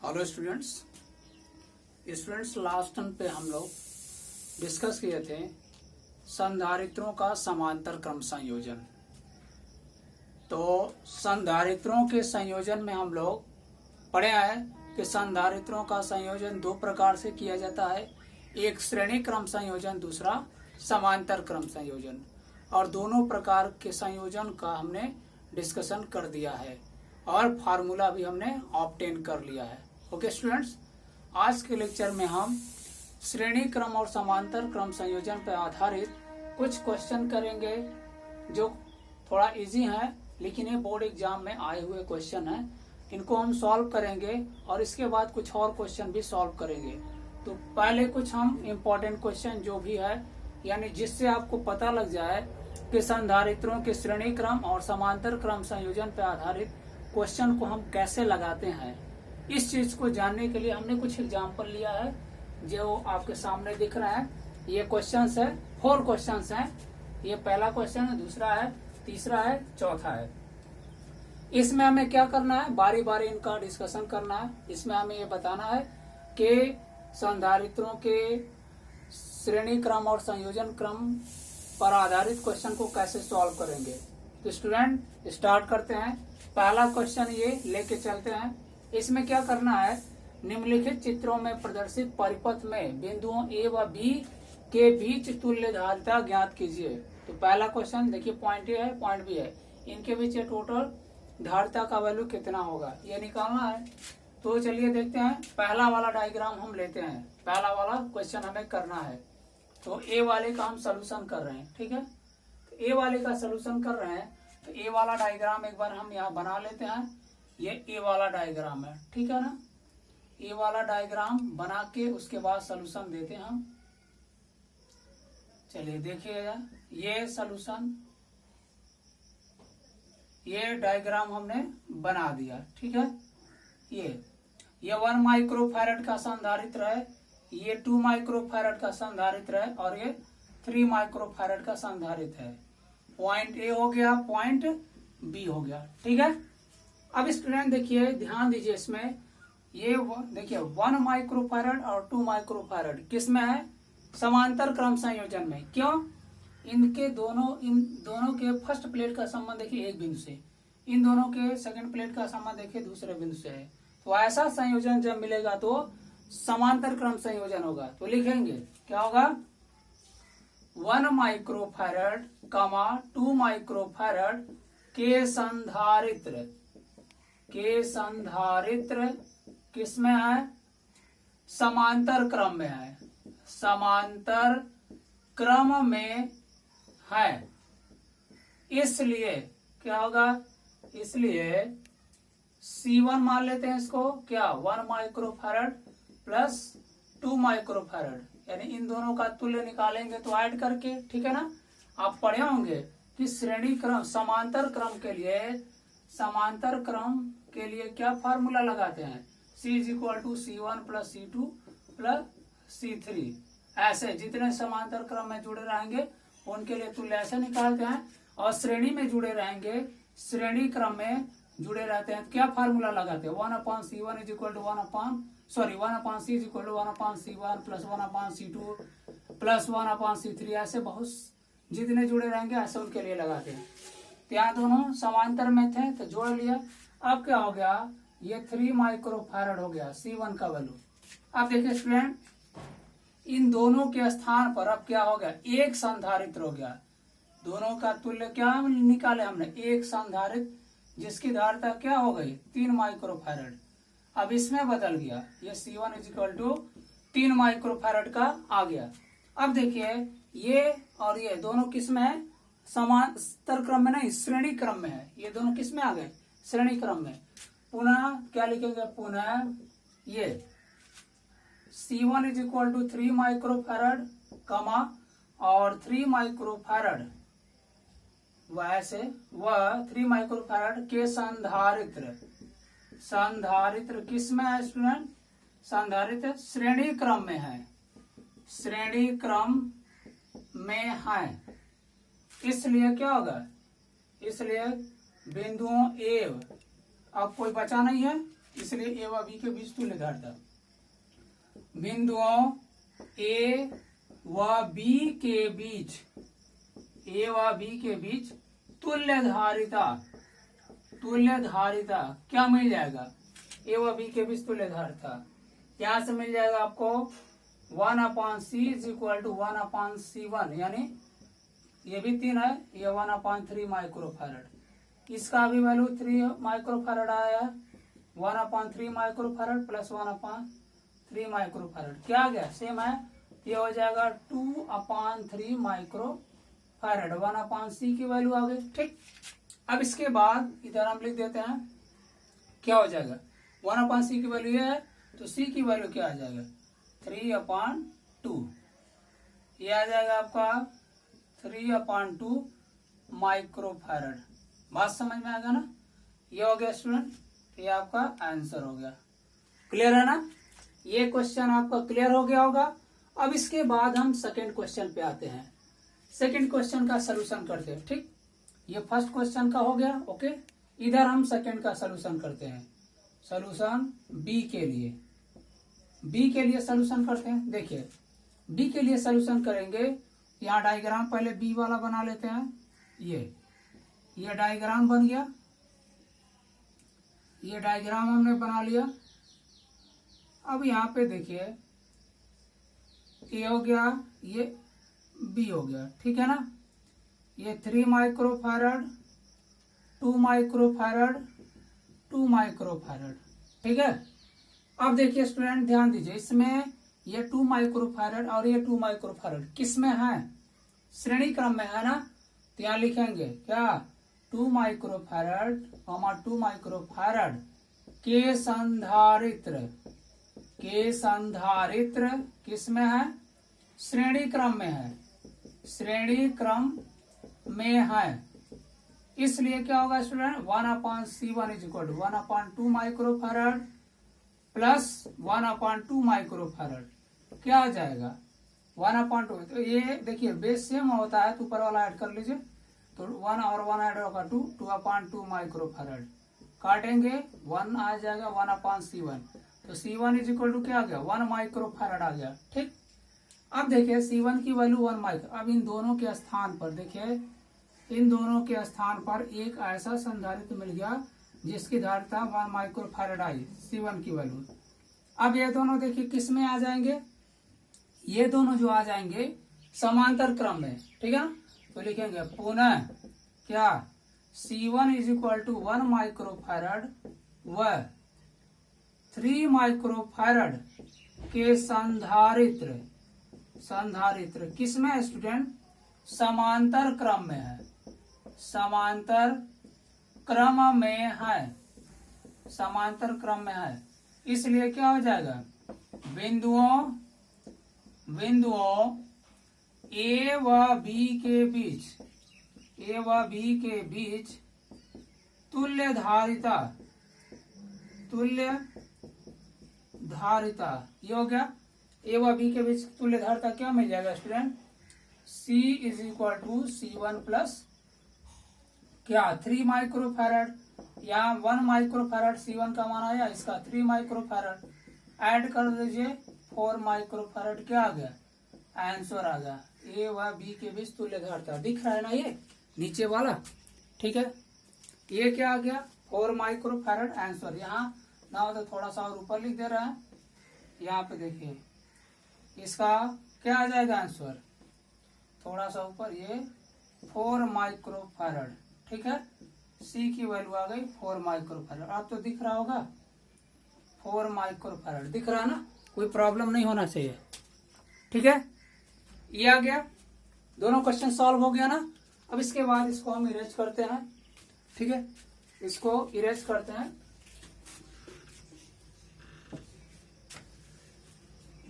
Hello students. Last term पे हम लोग डिस्कस किए थे संधारित्रों का समांतर क्रम संयोजन। तो संधारित्रों के संयोजन में हम लोग पढ़े हैं कि संधारित्रों का संयोजन दो प्रकार से किया जाता है, एक श्रेणी क्रम संयोजन, दूसरा समांतर क्रम संयोजन। और दोनों प्रकार के संयोजन का हमने डिस्कशन कर दिया है और फार्मूला भी हमने ऑब्टेन कर लिया है। ओके स्टूडेंट्स, आज के लेक्चर में हम श्रेणी क्रम और समांतर क्रम संयोजन पर आधारित कुछ क्वेश्चन करेंगे जो थोड़ा इजी है, लेकिन ये बोर्ड एग्जाम में आए हुए क्वेश्चन हैं। इनको हम सॉल्व करेंगे और इसके बाद कुछ और क्वेश्चन भी सॉल्व करेंगे। तो पहले कुछ हम इम्पोर्टेंट क्वेश्चन जो भी है, यानी जिससे आपको पता लग जाए कि संधारित्रों के श्रेणी क्रम और समांतर क्रम संयोजन पर आधारित क्वेश्चन को हम कैसे लगाते हैं, इस चीज को जानने के लिए हमने कुछ एग्जाम्पल लिया है जो आपके सामने दिख रहा है। ये क्वेश्चंस है, 4 क्वेश्चंस हैं। ये पहला क्वेश्चन है, दूसरा है, तीसरा है, चौथा है। इसमें हमें क्या करना है, बारी बारी इनका डिस्कशन करना है। इसमें हमें ये बताना है कि संधारित्रों के श्रेणी क्रम और संयोजन क्रम पर आधारित क्वेश्चन को कैसे सॉल्व करेंगे। तो स्टूडेंट स्टार्ट करते हैं। पहला क्वेश्चन ये लेके चलते हैं। इसमें क्या करना है, निम्नलिखित चित्रों में प्रदर्शित परिपथ में बिंदुओं ए व बी के बीच तुल्य धारिता ज्ञात कीजिए। तो पहला क्वेश्चन देखिए, पॉइंट ए है, पॉइंट बी है, इनके बीच टोटल धारिता का वैल्यू कितना होगा, ये निकालना है। तो चलिए देखते हैं। पहला वाला डायग्राम हम लेते हैं, पहला वाला क्वेश्चन हमें करना है। तो ए वाले का हम सोल्यूशन कर रहे हैं, ठीक है। तो ए वाले का सोल्यूशन कर रहे हैं, तो ए वाला डायग्राम एक बार हम यहाँ बना लेते हैं। ये ए वाला डायग्राम है, ठीक है ना। ए वाला डायग्राम बना के उसके बाद सोल्यूशन देते हैं हम। चलिए देखिएगा, ये सोल्यूशन, ये डायग्राम हमने बना दिया, ठीक है। ये 1 माइक्रोफैरड का संधारित्र है, ये 2 माइक्रोफैरड का संधारित्र है और ये 3 माइक्रोफैरड का संधारित्र है। पॉइंट ए हो गया, पॉइंट बी हो गया, ठीक है। अब स्टूडेंट देखिए, ध्यान दीजिए, इसमें ये देखिए 1 माइक्रोफैरड और 2 माइक्रोफैरड किस में है, समांतर क्रम संयोजन में। क्यों, इन दोनों के फर्स्ट प्लेट का संबंध देखिए एक बिंदु से, इन दोनों के सेकंड प्लेट का संबंध देखिए दूसरे बिंदु से है। तो ऐसा संयोजन जब मिलेगा तो समांतर क्रम संयोजन होगा। तो लिखेंगे क्या होगा, 1 माइक्रोफैरड 2 माइक्रोफैरड के संधारित्र किस में है, समांतर क्रम में है, समांतर क्रम में है। इसलिए क्या होगा, इसलिए C1 मान लेते हैं इसको, क्या 1 माइक्रोफैरड प्लस 2 माइक्रोफैरड, यानी इन दोनों का तुल्य निकालेंगे तो ऐड करके, ठीक है ना। आप पढ़े होंगे कि श्रेणी क्रम समांतर क्रम के लिए क्या फार्मूला लगाते हैं, C=C1 plus C2 plus C3। ऐसे जितने समांतर क्रम में जुड़े रहेंगे उनके लिए तुल्य ऐसे निकालते हैं, और श्रेणी में जुड़े रहेंगे, श्रेणी क्रम में जुड़े रहते हैं, क्या फार्मूला लगाते हैं, 1/C1 1/C1 plus 1/C2 plus 1/C3। ऐसे बहुत जितने जुड़े रहेंगे ऐसे उनके लिए लगाते हैं। तो यहाँ दोनों समांतर में थे तो जोड़ लिया। अब क्या हो गया, ये 3 माइक्रोफैरड हो गया C1 का वैल्यू। अब देखिए स्टूडेंट, इन दोनों के स्थान पर अब क्या हो गया, एक संधारित्र हो गया। दोनों का तुल्य क्या निकाले हमने, एक संधारित्र जिसकी धारिता क्या हो गई, 3 माइक्रोफैरड। अब इसमें बदल गया, ये C1 = 3 माइक्रोफैरड का आ गया। अब देखिए ये और ये दोनों किस में है, समांतर क्रम में नहीं, श्रेणी क्रम में है। ये दोनों किस में आ गए, श्रेणी क्रम में। पुनः क्या लिखेंगे, पुनः ये C1 = 3 माइक्रोफैरड और 3 माइक्रोफैरड, वैसे वह 3 माइक्रोफैरड के संधारित्र किस में है स्टूडेंट, संधारित्र श्रेणी क्रम में है, श्रेणी क्रम में है। इसलिए क्या होगा, इसलिए बिंदुओं ए, अब कोई बचा नहीं है, इसलिए ए व बी के बीच तुल्य धारिता। बिंदुओं ए व बी के बीच, ए व बी के बीच तुल्य धारिता, तुल्य धारिता क्या मिल जाएगा? ए व बी के बीच तुल्य धारिता यहां से मिल जाएगा आपको 1/c is equal to 1/c1, यानी ये भी 3 है, ये 1/3 माइक्रोफैरड। इसका भी वैल्यू 3 माइक्रोफैरड आया है। 1/3 माइक्रोफैरड प्लस 1/3 माइक्रोफैरड क्या आ गया? सेम है, ये हो जाएगा 2/3 माइक्रोफैरड। 1/c की वैल्यू आ गई। ठीक, अब इसके बाद इधर हम लिख देते हैं, क्या हो जाएगा? 1/c की वैल्यू है तो c की वैल्यू क्या आ जाएगा? 3/2। ये आ जाएगा आपका 3/2 माइक्रोफैरड। बात समझ में आ गया ना? ये हो गया स्टूडेंट, ये आपका आंसर हो गया। क्लियर है ना? ये क्वेश्चन आपका क्लियर हो गया होगा। अब इसके बाद हम सेकंड क्वेश्चन पे आते हैं। सेकंड क्वेश्चन का सलूशन करते हैं। ठीक, ये फर्स्ट क्वेश्चन का हो गया। ओके, इधर हम सेकंड का सलूशन करते हैं। सलूशन बी के लिए, बी के लिए सलूशन करते हैं। देखिए, बी के लिए सलूशन करेंगे। यहाँ डायग्राम पहले बी वाला बना लेते हैं। ये डायग्राम बन गया, ये डायग्राम हमने बना लिया। अब यहाँ पे देखिए, ए हो गया, ये बी हो गया। ठीक है ना? ये 3 माइक्रोफैरड, 2 माइक्रोफैरड, 2 माइक्रोफैरड। ठीक है, अब देखिए स्टूडेंट ध्यान दीजिए, इसमें ये 2 माइक्रोफैरड और ये 2 माइक्रोफैरड किस में है? श्रेणी क्रम में है ना? तो यहाँ लिखेंगे क्या? 2 माइक्रोफैरड 2 माइक्रोफैरड के संधारित्र, के संधारित्र किस में है? श्रेणी क्रम में है, श्रेणी क्रम में है। इसलिए क्या होगा student? 1/c1 is equal to 1/2 microfarad plus 1/2 microfarad क्या आ जाएगा? 1/2। तो ये देखिए बेस सेम होता है तो ऊपर वाला ऐड कर लीजिए, तो 1 और 1 ऐड होगा 2, 2/2 माइक्रोफैरड। काटेंगे 1 आ जाएगा 1/c1, तो c1 इज इक्वल टू क्या आ गया? 1 माइक्रोफैरड आ गया। ठीक, अब देखिए c1 की वैल्यू 1 माइक्रो। अब इन दोनों के स्थान पर देखिए, इन दोनों के स्थान पर एक ऐसा संधारित्र मिल गया जिसकी धारिता 1 माइक्रोफैरड आई, c1 की वैल्यू। अब ये दोनों देखिए किस में आ जाएंगे? ये दोनों जो आ जाएंगे समांतर क्रम में। ठीक है, तो लिखेंगे पुनः क्या? c1 is equal to 1 microfarad व 3 माइक्रोफैरड के संधारित्र, संधारित्र किस में है स्टूडेंट? समांतर क्रम में है, समांतर क्रम में है, समांतर क्रम में है। इसलिए क्या हो जाएगा? बिंदुओं ए व बी के बीच, ए व बी के बीच तुल्य धारिता, तुल्य धारिता ये हो गया। ए व बी के बीच तुल्य धारिता क्या मिल जाएगा student? C is equal to C1 plus क्या? 3 माइक्रोफैरड। यहाँ 1 माइक्रोफैरड C1 का मान आया, इसका 3 माइक्रोफैरड ऐड कर दीजिए, 4 माइक्रोफैरड क्या आ गया? आंसर आ गया। ए व बी के बीच तुल्य धारिता दिख रहा है ना ये नीचे वाला? ठीक है, ये क्या आ गया? 4 माइक्रोफैरड आंसर। यहाँ ना हो तो थोड़ा सा और ऊपर लिख दे रहा है। यहाँ पे देखिए इसका क्या आ जाएगा आंसर? थोड़ा सा ऊपर, ये 4 माइक्रोफैरड। ठीक है, सी की वैल्यू आ गई 4 माइक्रोफैरड। आप तो दिख रहा होगा 4 माइक्रोफैरड दिख रहा है ना? कोई प्रॉब्लम नहीं होना चाहिए। ठीक है, ये आ गया। दोनों क्वेश्चन सॉल्व हो गया ना? अब इसके बाद इसको हम इरेज करते हैं। ठीक है, इसको इरेज करते हैं,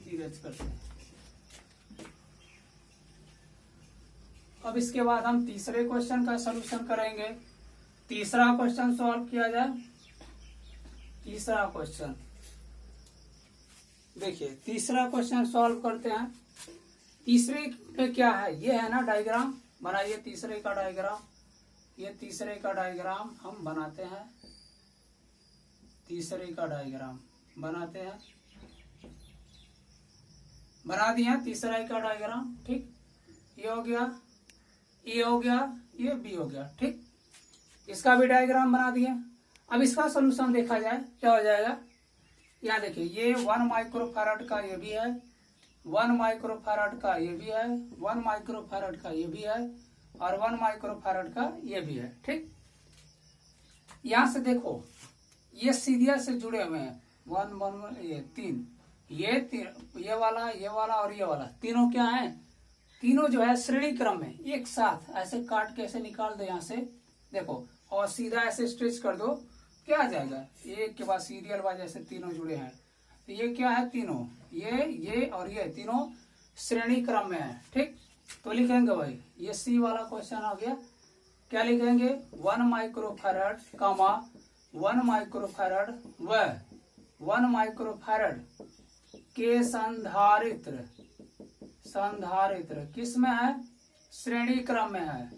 इरेज करते हैं। अब इसके बाद हम तीसरे क्वेश्चन का सलूशन करेंगे। तीसरा क्वेश्चन सॉल्व किया जाए। तीसरा क्वेश्चन देखिए, तीसरा क्वेश्चन सॉल्व करते हैं। तीसरे पे क्या है? ये है ना डायग्राम, बनाइए तीसरे का डायग्राम। ये तीसरे का डायग्राम हम बनाते हैं। तीसरे का डायग्राम बनाते हैं। बना दिया तीसरा का डायग्राम। ठीक, ये हो गया, ये हो गया, ये बी हो गया। ठीक, इसका भी डायग्राम बना दिए। अब इसका सोल्यूशन देखा जाए क्या हो जाएगा। यहाँ देखिए, ये 1 माइक्रोफैराड का ये भी है, 1 माइक्रोफैराड का ये भी है, 1 माइक्रोफैराड का ये भी है, और 1 माइक्रोफैराड का ये भी है। ठीक, यहाँ से देखो ये सीरियल से जुड़े हुए हैं, 1 1 ये 3, ये वाला और ये वाला, तीनों क्या है, तीनों जो है श्रेणी क्रम में एक साथ ऐसे काट के ऐसे निकाल दो यहाँ से, देखो, और सीधा ऐसे स्ट्रेच कर दो, क्या आ जाएगा, एक के बाद सीरियल वाइज ऐसे तीनों जुड़े हैं। तो ये क्या है, तीनों ये और ये तीनों श्रेणी क्रम में है। ठीक, तो लिखेंगे भाई, ये सी वाला क्वेश्चन आ गया। क्या लिखेंगे, 1 माइक्रोफैराड कामा 1 माइक्रोफैराड व 1 माइक्रोफैराड के संधारित्र किस में है, श्रेणी क्रम में है,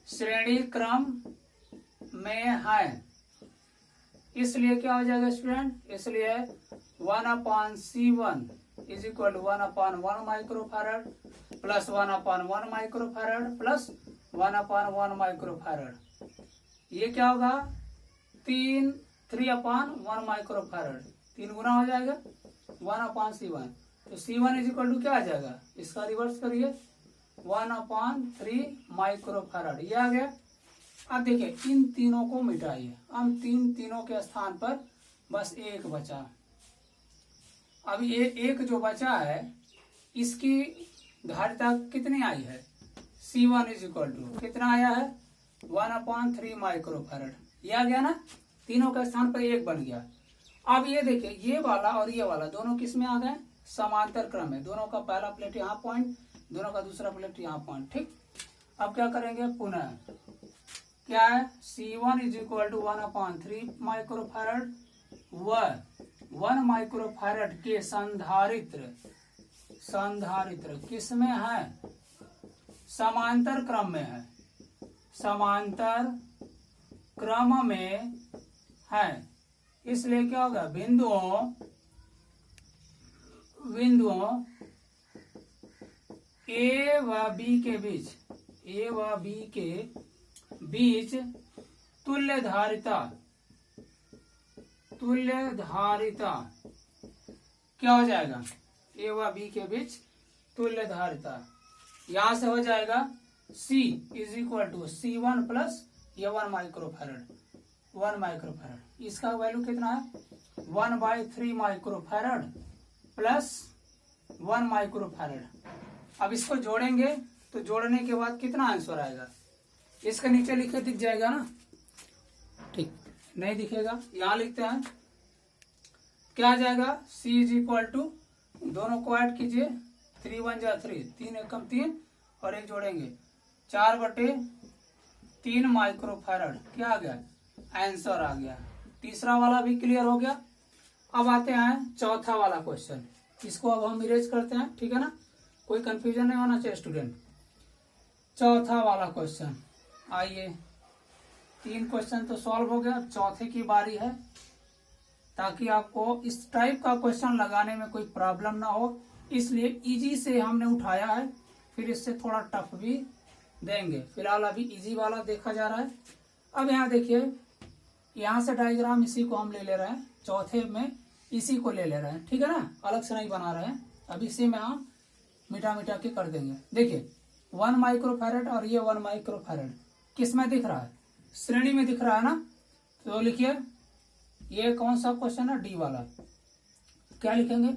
श्रेणी क्रम में है। इसलिए क्या हो जाएगा स्टूडेंट, इसलिए 1/C1 is equal to 1/1 microfarad plus 1/1 microfarad plus 1/1 microfarad. ये क्या होगा, 3/1 माइक्रोफैराड, 3 गुना हो जाएगा 1/C1। तो C1 इज इक्वल टू क्या आ जाएगा, इसका रिवर्स करिए, 1/3 माइक्रोफैराड, ये आ गया। अब देखिए इन तीनों को मिटाइए, हम तीनों के स्थान पर बस एक बचा। अब ये एक जो बचा है इसकी धारिता कितनी आई है, C1 इज इक्वल टू कितना आया है, 1/3 माइक्रोफैराड, ये आ गया ना, तीनों के स्थान पर एक बन गया। अब ये देखिए, ये वाला और ये वाला दोनों किस में आ गए, समांतर क्रम में, दोनों का पहला प्लेट यहाँ पॉइंट, दोनों का दूसरा प्लेट यहाँ पॉइंट। ठीक, अब क्या करेंगे, पुनः क्या है, C1 is equal to 1/3 microfarad व 1 माइक्रोफैराड के संधारित्र किस में है, समांतर क्रम में है, समांतर क्रम में है। इसलिए क्या होगा, बिंदुओं ए व बी के बीच तुल्य धारिता क्या हो जाएगा, ए व बी के बीच तुल्य धारिता, यहां से हो जाएगा C is equal to C1 plus ये 1 माइक्रोफैराड, इसका वैल्यू कितना है, 1/3 माइक्रोफैराड प्लस 1 माइक्रोफैराड। अब इसको जोड़ेंगे तो जोड़ने के बाद कितना आंसर आएगा, इसके नीचे लिखे दिख जाएगा ना, ठीक, नहीं दिखेगा, यहां लिखते हैं, क्या आ जाएगा, C इज इक्वल टू, दोनों को ऐड कीजिए, 3 1 जा 3, 3 एकम 3 और एक जोड़ेंगे 4/3 माइक्रोफैराड, क्या आ गया, आंसर आ गया। तीसरा वाला भी क्लियर हो गया। अब आते हैं चौथा वाला क्वेश्चन, इसको अब हम इरेज करते हैं, ठीक है ना, कोई कंफ्यूजन नहीं होना चाहिए स्टूडेंट। चौथा वाला क्वेश्चन, आइए, 3 क्वेश्चन तो सॉल्व हो गया, चौथे की बारी है, ताकि आपको इस टाइप का क्वेश्चन लगाने में कोई प्रॉब्लम ना हो, इसलिए इजी से हमने उठाया है, फिर इससे थोड़ा टफ भी देंगे। फिलहाल अभी इजी वाला देखा जा रहा है। अब यहाँ देखिए, यहाँ से डायग्राम इसी को हम ले ले रहे हैं, चौथे में इसी को ले रहे हैं, ठीक है ना, अलग से नहीं बना रहे हैं, अब इसी में हम मिटा के कर देंगे। देखिए 1 माइक्रोफैराड और ये 1 माइक्रोफैराड किस में दिख रहा है, श्रेणी में दिख रहा है ना, तो लिखिए, ये कौन सा क्वेश्चन है, डी वाला, क्या लिखेंगे,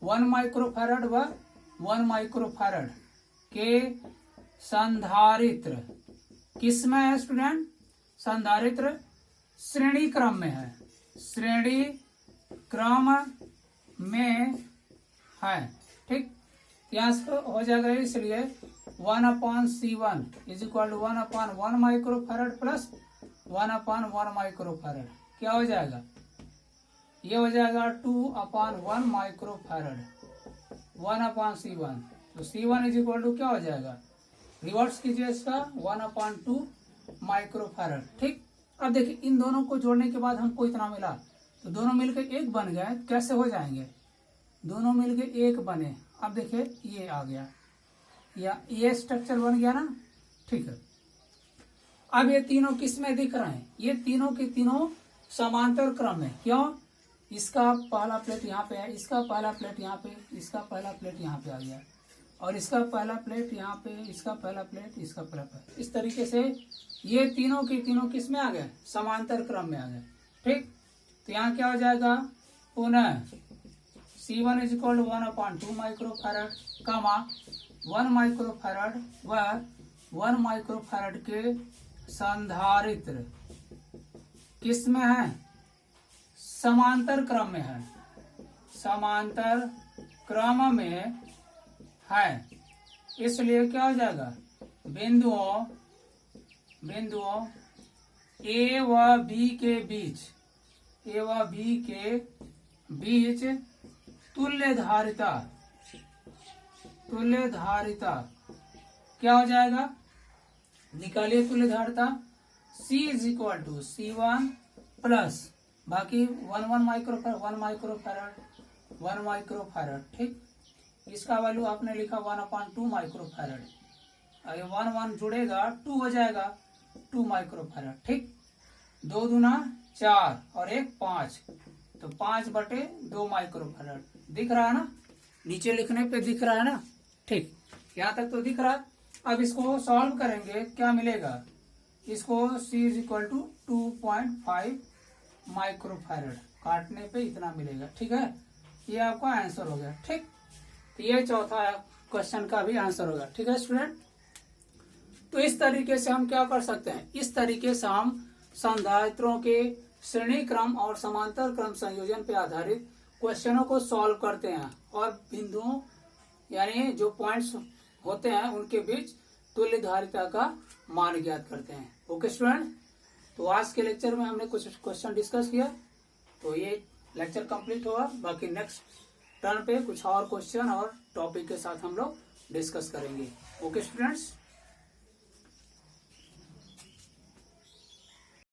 1 माइक्रोफैराड व 1 माइक्रोफैराड के संधारित्र किस में है स्टूडेंट, संधारित्र श्रेणी क्रम में है, श्रेणी क्रम में है। ठीक, यहाँ से हो जाएगा, इसलिए 1/C1 is equal to 1/1 microfarad plus 1/1 microfarad, क्या हो जाएगा, ये हो जाएगा 2/1 माइक्रोफैराड 1/C1, तो C1 इज इक्वल टू क्या हो जाएगा, रिवर्स कीजिए इसका, 1/2 माइक्रोफैराड। ठीक, अब देखिए इन दोनों को जोड़ने के बाद हमको इतना मिला, तो दोनों मिलकर एक बन गए, कैसे हो जाएंगे, दोनों मिलकर एक बने। अब देखिए ये आ गया, या ये स्ट्रक्चर बन गया ना, ठीक है। अब ये तीनों किस में दिख रहे हैं, ये तीनों के तीनों समांतर क्रम में। क्यों, इसका पहला प्लेट यहाँ पे है, इसका पहला प्लेट यहाँ पे, इसका पहला प्लेट यहाँ पे आ गया, और इसका पहला प्लेट यहाँ पे, इसका पहला प्लेट, इसका पहला प्लेट। इस तरीके से ये तीनों के तीनों किस में आ गए, समांतर क्रम में आ गए, ठीक। तो यहाँ क्या हो जाएगा, पुनः C1 is equal to 1/2 microfarad, comma 1 microfarad व 1 माइक्रोफैरड के संधारित्र किस में है, समांतर क्रम में है, समांतर क्रम में है। इसलिए क्या हो जाएगा, बिंदुओं A व B के बीच, A व B के बीच तुल्य धारिता क्या हो जाएगा, निकालिए तुल्य धारिता। C is equal to C1 plus बाकी 1 माइक्रोफैरड, ठीक। इसका वैल्यू आपने लिखा 1/2 माइक्रोफैरड, अगर 1 जुड़ेगा 2 हो जाएगा, 2 माइक्रोफैरड, ठीक। 2 दूना 4 और 1 5, तो 5/2 माइक्रोफैरड दिख रहा है ना, नीचे लिखने पे दिख रहा है ना, ठीक। यहाँ तक तो दिख रहा है। अब इसको सॉल्व करेंगे, क्या मिलेगा, इसको C is equal to 2.5 microfarad काटने पे इतना मिलेगा, ठीक है। ये आपका आंसर हो गया, ठीक। तो ये चौथा क्वेश्चन का भी आंसर होगा, ठीक है स्टूडेंट। तो इस तरीके से हम क्या कर सकते हैं, इस तरीके से हम संधारित्रों के श्रेणी क्रम और समांतर क्रम संयोजन पे आधारित क्वेश्चनों को सॉल्व करते हैं, और बिंदुओं यानी जो पॉइंट्स होते हैं उनके बीच तुल्य धारिता का मान ज्ञात करते हैं। ओके स्टूडेंट, तो आज के लेक्चर में हमने कुछ क्वेश्चन डिस्कस किया, तो ये लेक्चर कंप्लीट हुआ। बाकी नेक्स्ट टर्न पे कुछ और क्वेश्चन और टॉपिक के साथ हम लोग डिस्कस करेंगे। Okay students.